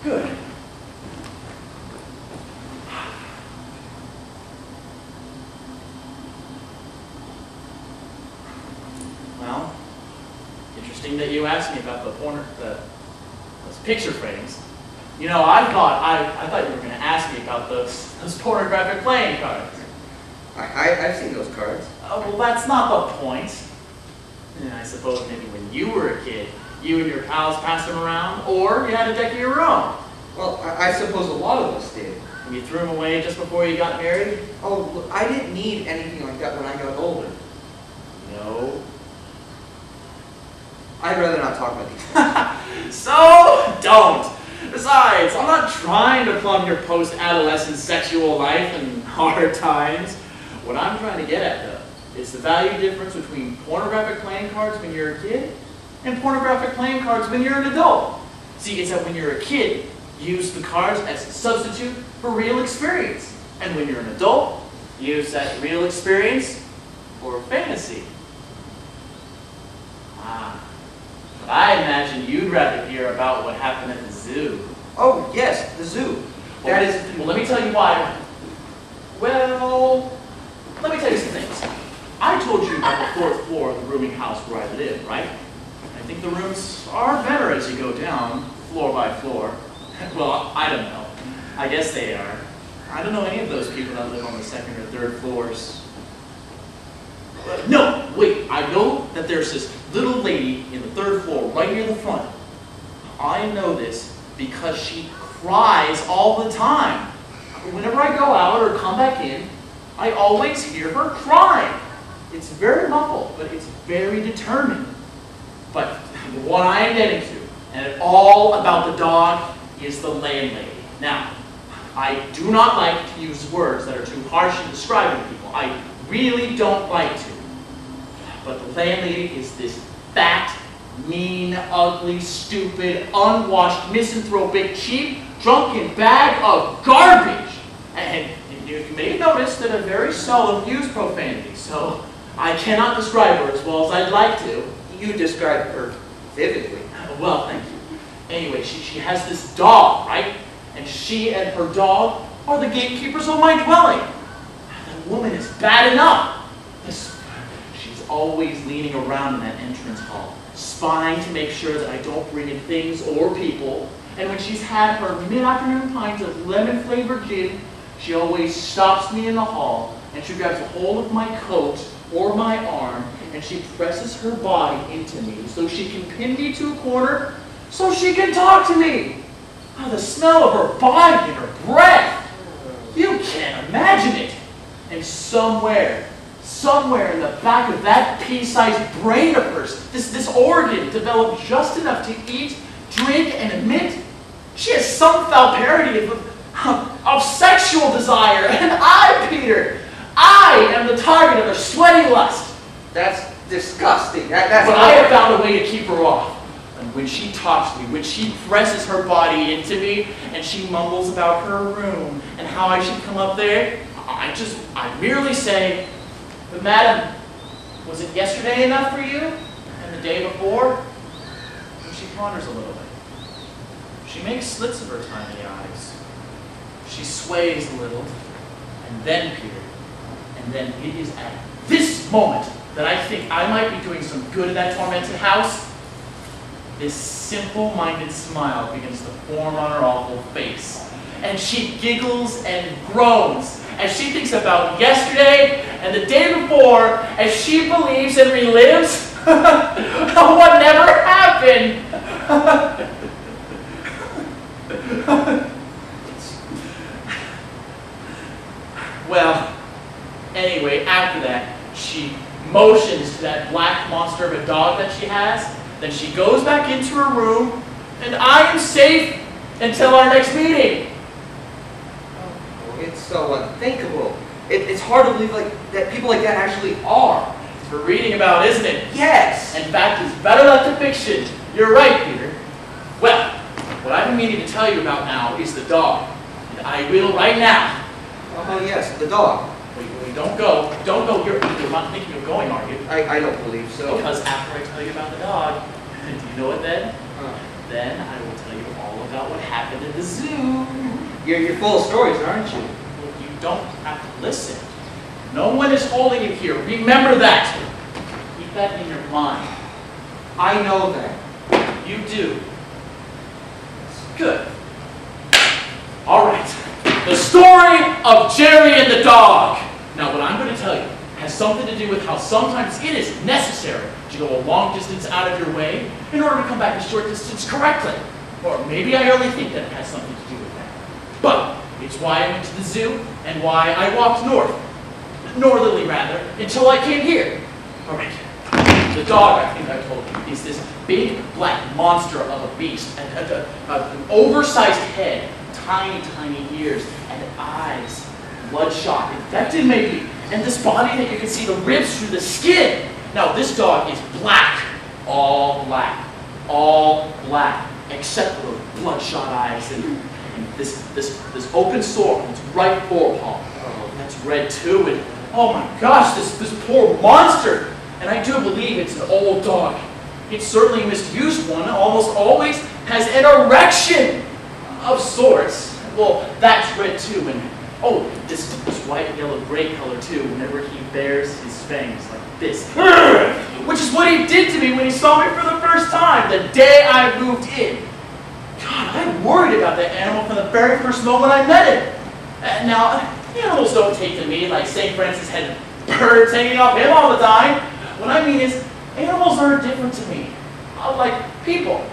Good. Well, interesting that you asked me about those picture frames. You know, I thought you were going to ask me about those pornographic playing cards. I've seen those cards. Oh, well, that's not the point. And I suppose maybe when you were a kid, you and your pals passed them around, or you had a deck of your own. Well, I suppose a lot of us did. And you threw them away just before you got married? Oh, look, I didn't need anything like that when I got older. No. I'd rather not talk about these things. So, don't. Besides, I'm not trying to plumb your post-adolescent sexual life and hard times. What I'm trying to get at, though, is the value difference between pornographic playing cards when you're a kid and pornographic playing cards when you're an adult. See, it's that when you're a kid, you use the cards as a substitute for real experience. And when you're an adult, you use that real experience for fantasy. But I imagine you'd rather hear about what happened at the zoo. Oh, yes, the zoo. That is... Well, let me tell you why. Well, let me tell you some things. I told you about the 4th floor of the rooming house where I live, right? I think the rooms are better as you go down, floor by floor. Well, I don't know. I guess they are. I don't know any of those people that live on the 2nd or 3rd floors. No, wait, I know that there's this little lady in the 3rd floor right near the front. I know this because she cries all the time. Whenever I go out or come back in, I always hear her crying. It's very muffled, but it's very determined. But what I am getting to, and all about the dog, is the landlady. Now, I do not like to use words that are too harsh in describing people. I really don't like to. But the landlady is this fat, mean, ugly, stupid, unwashed, misanthropic, cheap, drunken bag of garbage. And you may notice that I very seldom use profanity, so I cannot describe her as well as I'd like to. You described her vividly. Well, thank you. Anyway, she has this dog, right? And she and her dog are the gatekeepers of my dwelling. That woman is bad enough. She's always leaning around in that entrance hall, spying to make sure that I don't bring in things or people. And when she's had her mid-afternoon pint of lemon-flavored gin, she always stops me in the hall, and she grabs a hold of my coat or my arm, and she presses her body into me so she can pin me to a corner so she can talk to me. Oh, the smell of her body and her breath. You can't imagine it. And somewhere in the back of that pea-sized brain of hers, this organ developed just enough to eat, drink, and emit. She has some foul parody of sexual desire, and I, Peter, I am the target of her sweaty lust. That's disgusting. That's but I have found a way to keep her off. And when she talks to me, when she presses her body into me, and she mumbles about her room and how I should come up there, I merely say, "But madam, was it yesterday enough for you? And the day before?" And she ponders a little bit. She makes slits of her tiny eyes. She sways a little, and then, Peter, and then it is at this moment that I think I might be doing some good in that tormented house. This simple-minded smile begins to form on her awful face, and she giggles and groans as she thinks about yesterday and the day before, as she believes and relives what never happened. Well, anyway, after that, she motions to that black monster of a dog that she has. Then she goes back into her room, and I am safe until our next meeting. Oh, it's so unthinkable. It's hard to believe that people like that actually are. It's for reading about, isn't it? Yes! In fact, it's better left to fiction. You're right, Peter. Well, what I've been meaning to tell you about now is the dog. And I will right now. Oh, yes, the dog. Wait, don't go. Don't go. You're not thinking of going, are you? I don't believe so. Because after I tell you about the dog, do you know what then? Huh. Then I will tell you all about what happened at the zoo. You're full of stories, aren't you? Well, you don't have to listen. No one is holding it here. Remember that. Keep that in your mind. I know that. You do. Good. All right. The story of Jerry and the dog. Now, what I'm going to tell you has something to do with how sometimes it is necessary to go a long distance out of your way in order to come back a short distance correctly. Or maybe I only think that it has something to do with that. But it's why I went to the zoo and why I walked northerly rather, until I came here. All right. The dog, I think I told you, is this big black monster of a beast, and an oversized head, tiny, tiny ears, and eyes, bloodshot, infected maybe, and this body that you can see the ribs through the skin. Now this dog is black, all black, except for those bloodshot eyes and this open sore on its right forepaw. Oh, that's red too, and oh my gosh, this poor monster. And I do believe it's an old dog. It's certainly a misused one, almost always has an erection of sorts. Well, that's red too, and oh, this white, yellow, gray color too, whenever he bears his fangs like this. Which is what he did to me when he saw me for the first time, the day I moved in. God, I worried about that animal from the very first moment I met him. Now, animals don't take to me like St. Francis had birds hanging off him all the time. What I mean is, animals are different to me, like people,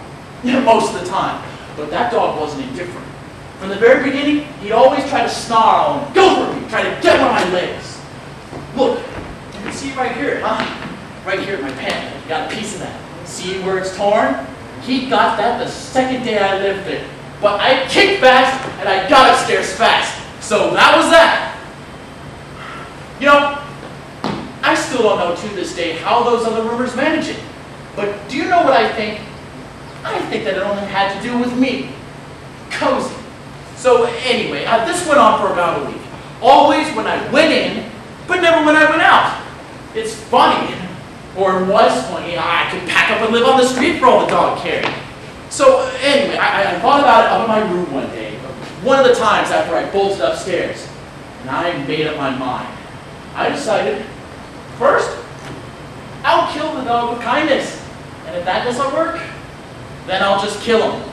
most of the time. But that dog wasn't indifferent. From the very beginning, he'd always try to snarl and go for me, try to get one of my legs. Look, you can see right here, huh? Right here in my pant, I got a piece of that. See where it's torn? He got that the second day I lived there. But I kicked fast, and I got upstairs fast. So that was that. You know, I still don't know to this day how those other rumors manage it. But do you know what I think? I think that it only had to do with me. Cozy. So anyway, this went on for about a week. Always when I went in, but never when I went out. It's funny, or it was funny. I could pack up and live on the street for all the dog cared. So anyway, I thought about it up in my room one day, one of the times after I bolted upstairs, and I made up my mind. I decided, first, I'll kill the dog with kindness. And if that doesn't work, then I'll just kill him.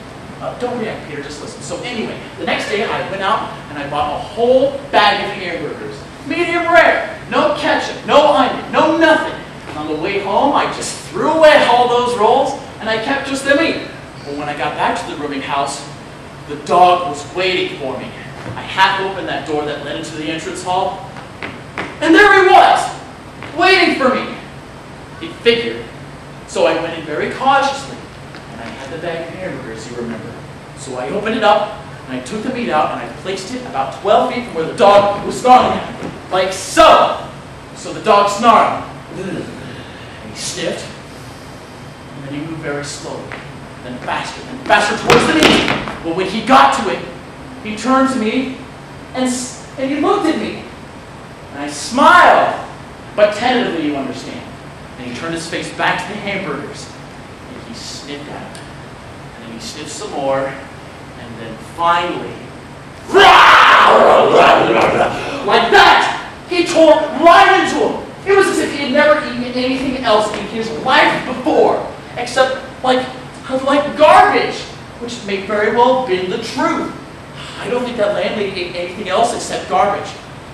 Don't react, Peter, just listen. So anyway, the next day I went out and I bought a whole bag of hamburgers. Medium rare, no ketchup, no onion, no nothing. And on the way home, I just threw away all those rolls and I kept just them eating. But when I got back to the rooming house, the dog was waiting for me. I half opened that door that led into the entrance hall, and there he was, waiting for me. He figured. So I went in very cautiously, and I had the bag of hamburgers, you remember. So I opened it up, and I took the meat out, and I placed it about 12 feet from where the dog was snarling at me, like so. So the dog snarled, and he sniffed, and then he moved very slowly, then faster towards the meat. Well, when he got to it, he turned to me, and he looked at me. And I smiled, but tentatively, you understand. And he turned his face back to the hamburgers, and he sniffed at them. And then he sniffed some more, and then finally, like that, he tore right into him. It was as if he had never eaten anything else in his life before, except like garbage, which may very well have been the truth. I don't think that landlady ate anything else except garbage.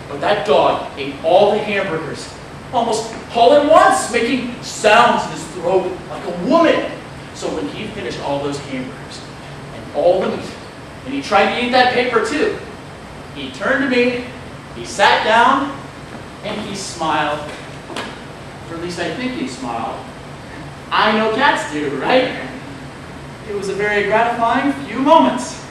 But that dog ate all the hamburgers, almost all at once, making sounds in his throat like a woman. So when he finished all those hamburgers and all the meat, and he tried to eat that paper too, he turned to me, he sat down, and he smiled. Or at least I think he smiled. I know cats do, right? It was a very gratifying few moments.